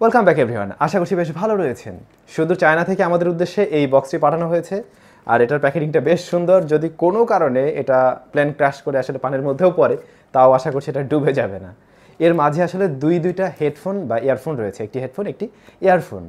Welcome back everyone. আশা করছি বেশ ভালো রয়েছেন। সুদূর চায়না থেকে আমাদের উদ্দেশ্যে এই বক্সটি পাঠানো হয়েছে, আর এটার প্যাকেজিংটা বেশ সুন্দর। যদি কোনো কারণে এটা প্লেন ক্র্যাশ করে আসলে পানির মধ্যেও পড়ে, তাও আশা করছি এটা ডুবে যাবে না। এর মাঝে আসলে দুইটা হেডফোন বা ইয়ারফোন রয়েছে, একটি হেডফোন একটি ইয়ারফোন।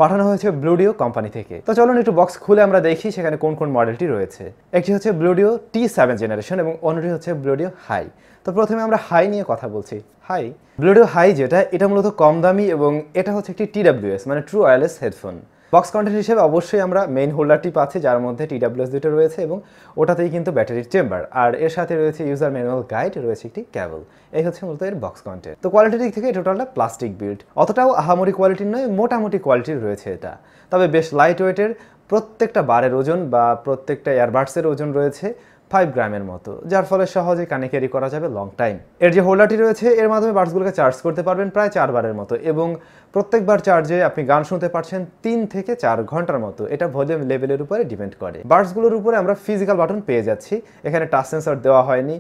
পাঠানো হয়েছে ব্লুডিও কোম্পানি থেকে। তো চলুন একটু বক্স খুলে আমরা দেখি সেখানে কোন কোন মডেলটি রয়েছে। একটি হচ্ছে ব্লুডিও T7 জেনারেশন এবং অন্যটি হচ্ছে ব্লুডিও হাই। তো প্রথমে আমরা হাই নিয়ে কথা বলছি। হাই ব্লুডিও হাই যেটা, এটা মূলত কম দামি এবং এটা হচ্ছে একটি TWS মানে true wireless headphone. Box content হিসেবে অবশ্যই আমরা মেইন হোল্ডারটি পাচ্ছি, যার মধ্যে TWS দুটো রয়েছে এবং ওটাতেই কিন্তু ব্যাটারির চেম্বার, আর এর সাথে রয়েছে ইউজার ম্যানুয়াল গাইড, রয়েছে একটি কেবল। এই হচ্ছে মূলত এর বক্স কন্টেন্ট। তো কোয়ালিটির দিক থেকে টোটালটা প্লাস্টিক বিল্ড, অতটাও আহামরি কোয়ালিটির নয়, মোটামুটি কোয়ালিটির রয়েছে এটা। তবে বেশ লাইট ওয়েটের। প্রত্যেকটা বারের ওজন বা প্রত্যেকটা ইয়ারবাডসের ওজন রয়েছে 5 গ্রামের মতো, যার ফলে সহজে কানে ক্যারি করা যাবে লং টাইম। এর যে হোল্ডারটি রয়েছে এর মাধ্যমে বাডসগুলোকে চার্জ করতে পারবেন প্রায় 4 বারের মতো, এবং প্রত্যেকবার চার্জে আপনি গান শুনতে পারছেন 3 থেকে 4 ঘন্টার মতো। এটা ভলিউম লেভেলের উপরে ডিপেন্ড করে। বাডসগুলোর উপরে আমরা ফিজিক্যাল বাটন পেয়ে যাচ্ছি, এখানে টাচ সেন্সর দেওয়া হয়নি।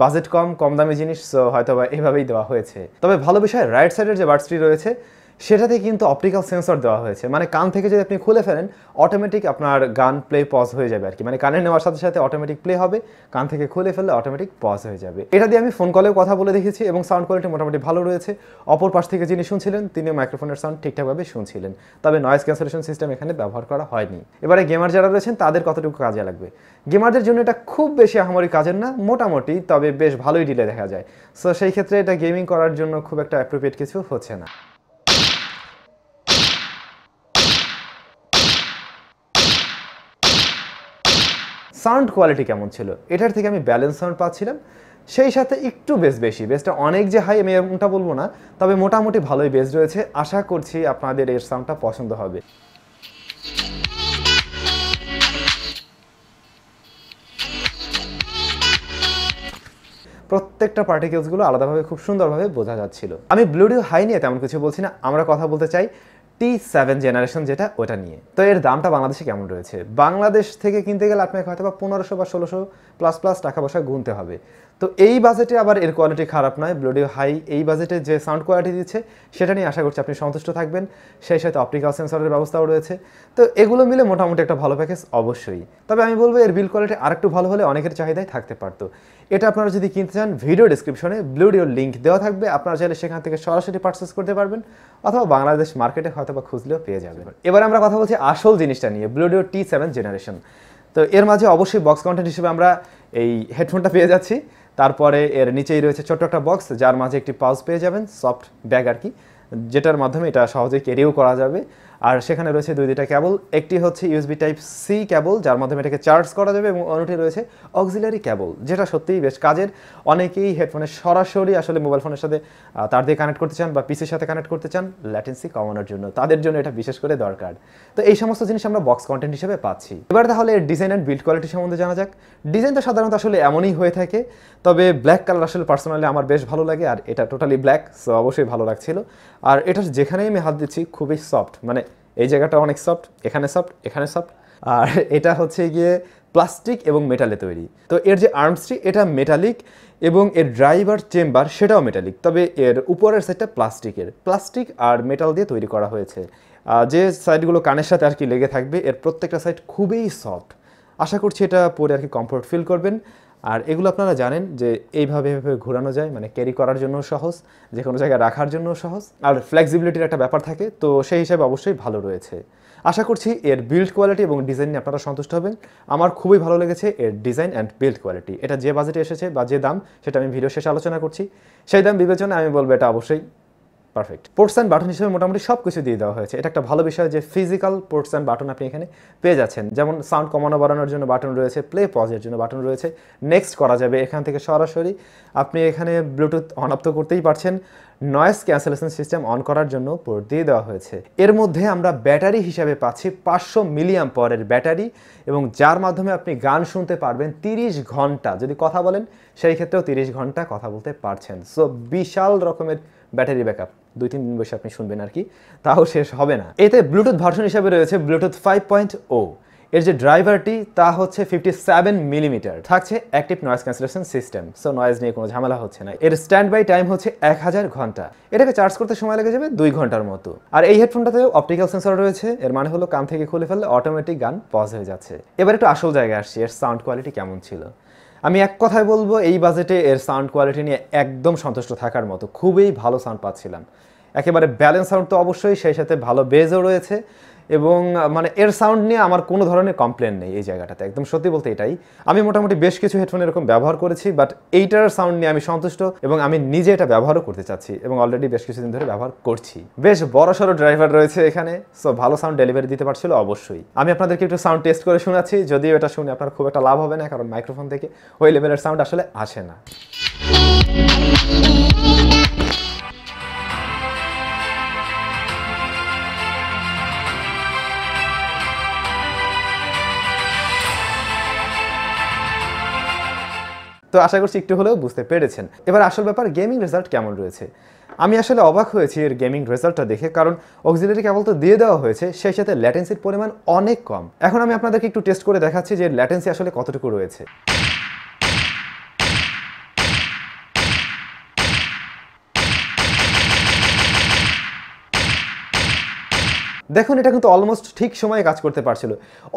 বাজেট কম দামি জিনিস, সো হয়তো বা এইভাবেই দেওয়া হয়েছে। তবে ভালো বিষয়, রাইট সাইডের যে বাডসটি রয়েছে সেটাতে কিন্তু অপটিক্যাল সেন্সর দেওয়া হয়েছে, মানে কান থেকে যদি আপনি খুলে ফেলেন অটোমেটিক আপনার গান প্লে পজ হয়ে যাবে আর কি। মানে কানে নেওয়ার সাথে সাথে অটোমেটিক প্লে হবে, কান থেকে খুলে ফেললে অটোমেটিক পজ হয়ে যাবে। এটা দিয়ে আমি ফোন কলেও কথা বলে দেখেছি এবং সাউন্ড কোয়ালিটি মোটামুটি ভালো রয়েছে। অপর পাশ থেকে যিনি শুনছিলেন তিনিও মাইক্রোফোনের সাউন্ড ঠিকঠাকভাবে শুনছিলেন, তবে নয়েজ ক্যান্সেলেশন সিস্টেম এখানে ব্যবহার করা হয়নি। এবারে গেমার যারা রয়েছেন তাদের কতটুকু কাজে লাগবে। গেমারদের জন্য এটা খুব বেশি আহামরি কাজের না, মোটামুটি, তবে বেশ ভালোই ডিলে দেখা যায়। সো সেই ক্ষেত্রে এটা গেমিং করার জন্য খুব একটা অ্যাপ্রোপ্রিয়েট কিছু হচ্ছে না। সাউন্ড কোয়ালিটি কেমন ছিল, এটার থেকে আমি ব্যালেন্স সাউন্ড পাচ্ছিলাম, সেই সাথে একটু বেসটা অনেক যে হাই আমি এরকমটা বলবো না, তবে মোটামুটি ভালোই বেস রয়েছে। আশা করছি আপনাদের এর সাউন্ডটা পছন্দ হবে। প্রত্যেকটা পার্টিকেলসগুলো আলাদাভাবে খুব সুন্দরভাবে বোঝা যাচ্ছিল। আমি ব্লুডিও হাই নিয়ে তেমন কিছু বলছি না, আমরা কথা বলতে চাই T7 জেনারেশন যেটা, ওটা নিয়ে। তো এর দামটা বাংলাদেশে কেমন রয়েছে? বাংলাদেশ থেকে কিনতে গেলে আপনাকে হয়তো বা 1500 বা 1600 প্লাস টাকা পয়সা গুনতে হবে। তো এই বাজেটে আবার এর কোয়ালিটি খারাপ নয়। ব্লুডিও হাই এই বাজেটে যে সাউন্ড কোয়ালিটি দিচ্ছে সেটা নিয়ে আশা করছি আপনি সন্তুষ্ট থাকবেন। সেই সাথে অপটিক্যাল সেন্সরের ব্যবস্থাও রয়েছে। তো এগুলো মিলে মোটামুটি একটা ভালো প্যাকেজ অবশ্যই। তবে আমি বলবো এর বিল্ড কোয়ালিটি আরেকটু ভালো হলে অনেকের চাহিদাই থাকতে পারতো। এটা আপনারা যদি কিনতে চান ভিডিও ডেসক্রিপশনে ব্লুডিওর লিঙ্ক দেওয়া থাকবে, আপনারা চাইলে সেখান থেকে সরাসরি পারচেস করতে পারবেন, অথবা বাংলাদেশ মার্কেটে হয়তো বা খুঁজলেও পেয়ে যাবেন। এবার আমরা কথা বলছি আসল জিনিসটা নিয়ে, ব্লুডিও T7 জেনারেশন। তো এর মাঝে অবশ্যই বক্স কন্টেন্ট হিসেবে আমরা এই হেডফোনটা পেয়ে যাচ্ছি। তারপরে এর নিচেই রয়েছে ছোট্ট একটা বক্স, যার মাঝে একটি পাউচ পেয়ে যাবেন, সফট ব্যাগ আর কি, যেটার মাধ্যমে এটা সহজেই ক্যারিও করা যাবে। আর সেখানে রয়েছে দুইটা কেবল, একটি হচ্ছে USB Type-C কেবল, যার মাধ্যমে এটাকে চার্জ করা যাবে, এবং অন্যটি রয়েছে অক্সিলারি কেবল, যেটা সত্যিই বেশ কাজের। অনেকেই হেডফোনে সরাসরি আসলে মোবাইল ফোনের সাথে তার দিয়ে কানেক্ট করতে চান বা পিসির সাথে কানেক্ট করতে চান ল্যাটেন্সি কমানোর জন্য, তাদের জন্য এটা বিশেষ করে দরকার। তো এই সমস্ত জিনিস আমরা বক্স কন্টেন্ট হিসেবে পাচ্ছি। এবার তাহলে এর ডিজাইন অ্যান্ড বিল্ড কোয়ালিটি সম্বন্ধে জানা যাক। ডিজাইন তো সাধারণত আসলে এমনই হয়ে থাকে, তবে ব্ল্যাক কালার আসলে পার্সোনালি আমার বেশ ভালো লাগে, আর এটা টোটালি ব্ল্যাক, সো অবশ্যই ভালো লাগছিল। আর এটা যেখানেই আমি হাত দিচ্ছি খুবই সফট, মানে এই জায়গাটা অনেক সফট, এখানে সফট। আর এটা হচ্ছে গিয়ে প্লাস্টিক এবং মেটালে তৈরি। তো এর যে আর্মসটি এটা মেটালিক, এবং এর ড্রাইভার চেম্বার সেটাও মেটালিক, তবে এর উপরের সাইডটা প্লাস্টিক আর মেটাল দিয়ে তৈরি করা হয়েছে। যে সাইডগুলো কানের সাথে আর কি লেগে থাকবে, এর প্রত্যেকটা সাইড খুবই সফট। আশা করছি এটা পরে আর কি কমফোর্ট ফিল করবেন। আর এগুলো আপনারা জানেন যে এইভাবে ঘোরানো যায়, মানে ক্যারি করার জন্য সহজ, যে কোনো জায়গায় রাখার জন্য সহজ, আর ফ্লেক্সিবিলিটির একটা ব্যাপার থাকে, তো সেই হিসাবে অবশ্যই ভালো রয়েছে। আশা করছি এর বিল্ড কোয়ালিটি এবং ডিজাইন নিয়ে আপনারা সন্তুষ্ট হবেন। আমার খুবই ভালো লেগেছে এর ডিজাইন অ্যান্ড বিল্ড কোয়ালিটি। এটা যে বাজেটে এসেছে বা যে দাম, সেটা আমি ভিডিও শেষে আলোচনা করছি। সেই দাম বিবেচনায় আমি বলবো এটা অবশ্যই পারফেক্ট। পোর্টস অ্যান্ড বাটন হিসেবে মোটামুটি সব কিছু দিয়ে দেওয়া হয়েছে। এটা একটা ভালো বিষয় যে ফিজিক্যাল পোর্টস অ্যান্ড বাটন আপনি এখানে পেয়ে যাচ্ছেন। যেমন সাউন্ড কমানো বাড়ানোর জন্য বাটন রয়েছে, প্লে পজের জন্য বাটন রয়েছে, নেক্সট করা যাবে এখান থেকে সরাসরি। আপনি এখানে ব্লুটুথ অন অফ তো করতেই পারছেন, নয়েজ ক্যান্সেলেশন সিস্টেম অন করার জন্য পোর্ট দিয়ে দেওয়া হয়েছে। এর মধ্যে আমরা ব্যাটারি হিসাবে পাচ্ছি 500 মিলিঅ্যাম্পিয়ারের ব্যাটারি, এবং যার মাধ্যমে আপনি গান শুনতে পারবেন 30 ঘন্টা। যদি কথা বলেন সেই ক্ষেত্রেও 30 ঘন্টা কথা বলতে পারছেন। সো বিশাল রকমের ব্যাটারি ব্যাকআপ, 2-3 দিন বসে আপনি শুনবেন আর কি, তাও শেষ হবে না। এতে ব্লুটুথ ভার্সন হিসাবে রয়েছে ব্লুটুথ 5.0। এর যে ড্রাইভারটি তা হচ্ছে 57 মিলিমিটার, থাকছে active noise cancellation system, so noise নিয়ে কোনো ঝামেলা হচ্ছে না। এর স্ট্যান্ড বাই টাইম হচ্ছে 1000 ঘন্টা, এটাকে চার্জ করতে সময় লেগে যাবে 2 ঘন্টার মতো। আর এই হেডফোনটাতেও অপটিক্যাল সেন্সর রয়েছে, এর মানে হলো কান থেকে খুলে ফেললে অটোমেটিক গান পজ হয়ে যাচ্ছে। এবার একটু আসল জায়গায় আসছি, এর সাউন্ড কোয়ালিটি কেমন ছিল। আমি এক কথায় বলবো এই বাজেটে এর সাউন্ড কোয়ালিটি নিয়ে একদম সন্তুষ্ট থাকার মতো, খুবই ভালো সাউন্ড পাচ্ছিলাম। একেবারে ব্যালেন্স সাউন্ড তো অবশ্যই, সেই সাথে ভালো বেজও রয়েছে এবং মানে এর সাউন্ড নিয়ে আমার কোনো ধরনের কমপ্লেন নেই এই জায়গাটাতে, একদম সত্যি বলতে এটাই। আমি মোটামুটি বেশ কিছু হেডফোন এরকম ব্যবহার করেছি, বাট এইটার সাউন্ড নিয়ে আমি সন্তুষ্ট এবং আমি নিজে এটা ব্যবহারও করতে চাচ্ছি এবং অলরেডি বেশ কিছুদিন ধরে ব্যবহার করছি। বেশ বড়সড় ড্রাইভার রয়েছে এখানে, সো ভালো সাউন্ড ডেলিভারি দিতে পারছিল অবশ্যই। আমি আপনাদেরকে একটু সাউন্ড টেস্ট করে শোনাচ্ছি, যদিও এটা শুনে আপনার খুব একটা লাভ হবে না, কারণ মাইক্রোফোন থেকে ওই লেভেলের সাউন্ড আসলে আসে না। তো আশা করছি একটু হলেও বুঝতে পেরেছেন। এবার আসল ব্যাপার, গেমিং রেজাল্ট কেমন রয়েছে। আমি আসলে অবাক হয়েছি এর গেমিং রেজাল্টটা দেখে, কারণ অক্সিলারি কেবল তো দিয়ে দেওয়া হয়েছে, সেই সাথে ল্যাটেন্সির পরিমাণ অনেক কম। এখন আমি আপনাদেরকে একটু টেস্ট করে দেখাচ্ছি যে ল্যাটেন্সি আসলে কতটুকু রয়েছে। দেখুন এটা কিন্তু অলমোস্ট ঠিক সময়ে কাজ করতে পারছিল,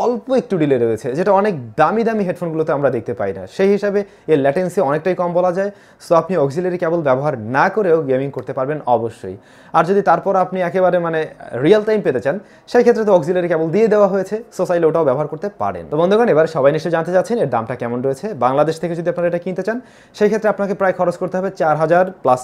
অল্প একটু ডিলে রয়েছে, যেটা অনেক দামি দামি হেডফোনগুলোতে আমরা দেখতে পাই না। সেই হিসাবে এর ল্যাটেন্সি অনেকটাই কম বলা যায়। সো আপনি অক্সিলারি কেবল ব্যবহার না করেও গেমিং করতে পারবেন অবশ্যই। আর যদি তারপর আপনি একেবারে মানে রিয়েল টাইম পেতে চান, সেই ক্ষেত্রে তো অক্সিলারি কেবল দিয়ে দেওয়া হয়েছে, সো চাইলে ওটাও ব্যবহার করতে পারেন। তো বন্ধুগণ, এবার সবাই নিশ্চয়ই জানতে চাচ্ছেন এর দামটা কেমন রয়েছে। বাংলাদেশ থেকে যদি আপনারা এটা কিনতে চান, সেই ক্ষেত্রে আপনাকে প্রায় খরচ করতে হবে 4000 প্লাস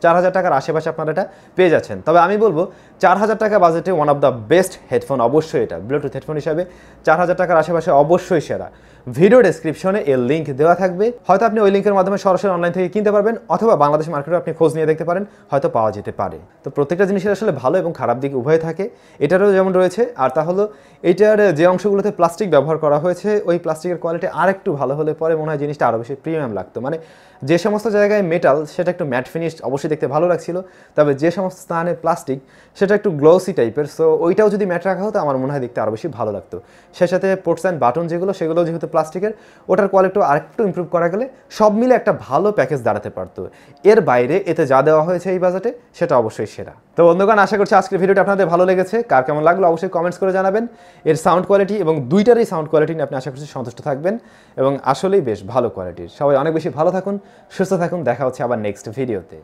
4000 টাকার আশেপাশে আপনারা এটা পেয়ে যাচ্ছেন। তবে আমি বলবো 4000 টাকা বাজেটে one of the best headphone অবশ্যই এটা, ব্লুটুথ হেডফোন হিসাবে 4000 টাকার আশেপাশে অবশ্যই সেরা। ভিডিও ডেসক্রিপশনে এর লিঙ্ক দেওয়া থাকবে, হয়তো আপনি ওই লিঙ্কের মাধ্যমে সরাসরি অনলাইন থেকে কিনতে পারবেন, অথবা বাংলাদেশ মার্কেটে আপনি খোঁজ নিয়ে দেখতে পারেন, হয়তো পাওয়া যেতে পারে। তো প্রত্যেকটা জিনিসের আসলে ভালো এবং খারাপ দিক উভয় থাকে, এটারও যেমন রয়েছে। আর তা হলো এটার যে অংশগুলোতে প্লাস্টিক ব্যবহার করা হয়েছে, ওই প্লাস্টিকের কোয়ালিটি আর একটু ভালো হলে পরে মনে হয় জিনিসটা আরও বেশি প্রিমিয়াম লাগতো। মানে যে সমস্ত জায়গায় মেটাল সেটা একটু ম্যাট ফিনিশ অবশ্যই দেখতে ভালো লাগছিল, তবে যে সমস্ত স্থানে প্লাস্টিক সেটা একটু গ্লোসি টাইপের, সো ওইটাও যদি ম্যাট রাখা হতো আমার মনে হয় দেখতে আরও বেশি ভালো লাগতো। সেই সাথে পোর্টস অ্যান্ড বাটন সেগুলো যেহেতু প্লাস্টিকের, ওটার কোয়ালিটিও আরেকটু ইমপ্রুভ করা গেলে সব মিলে একটা ভালো প্যাকেজ দাঁড়াতে পারতো। এর বাইরে এতে যা দেওয়া হয়েছে এই বাজেটে সেটা অবশ্যই সেরা। তো বন্ধুগণ, আশা করছি আজকের ভিডিওটা আপনাদের ভালো লেগেছে। কার কেমন লাগলো অবশ্যই কমেন্টস করে জানাবেন। এর সাউন্ড কোয়ালিটি এবং দুইটারই সাউন্ড কোয়ালিটি নিয়ে আপনি আশা করছি সন্তুষ্ট থাকবেন এবং আসলেই বেশ ভালো কোয়ালিটির। সবাই অনেক বেশি ভালো থাকুন, সুস্থ থাকুন, দেখা হচ্ছে আবার নেক্সট ভিডিওতে।